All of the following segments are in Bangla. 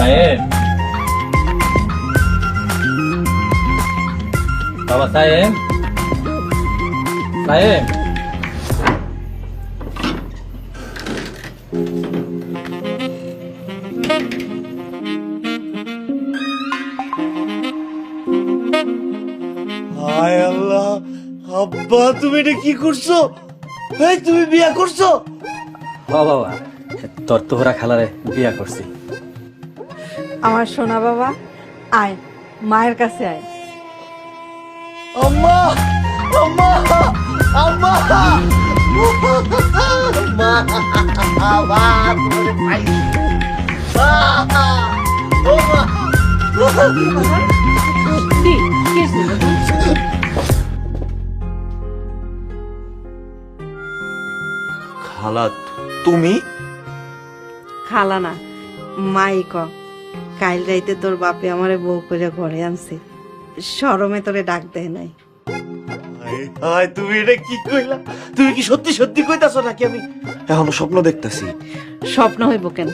সাহেব, বাবা সাহেব, সাহেব, হায় আল্লাহ, আব্বা তুমি এটা কি করছো? এই তুমি বিয়া করছো? বাবা তোর তোহরা খালারে বিয়া করছি। আমার সোনা বাবা, আয় মায়ের কাছে আয়। আম্মা, আম্মা, আম্মা, মা, মা, তোমারে পাইছি। মা, ও মা, কি হয়েছে বাবা? খালা তুমি? খালা না, মাই ক। কাল রাইতে তোর বাপে আমারে বউ করে ঘরে আনছে, শরমে তোরে ডাক দেয় নাই। হায় হায়, তুমি এটা কি কইলা? তুমি কি সত্যি সত্যি কইতাছো নাকি আমি এখনো স্বপ্ন দেখতাছি? স্বপ্ন হইব কেন?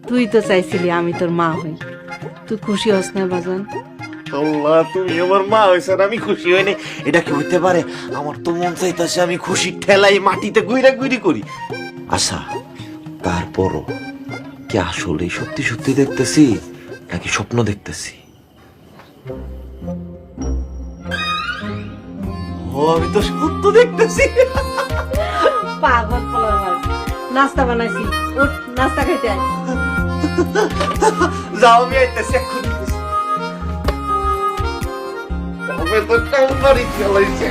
তুই তো চাইছিলি আমি তোর মা হই। তুই খুশি হস না বাজান? আল্লাহ, তুমি আমার মা হইছ আর আমি খুশি হইনি, এটা কি হইতে পারে? আমার তো মন চাইতাছে আমি খুশি ঠেলাই মাটিতে গুইরা গুইরি করি। আচ্ছা, তারপরও কি আসলে সত্যি সত্যি দেখতেছি নাকি স্বপ্ন দেখতেছি? ও, আমি তো সত্য দেখতেছি। পাগল পোলার, নাস্তা বানাইছি, উঠ নাস্তা খাইতে আয়। যাও, আমি আইতেছি এক্ষুনি। আমি তো কাউন্টারই চালাইছি।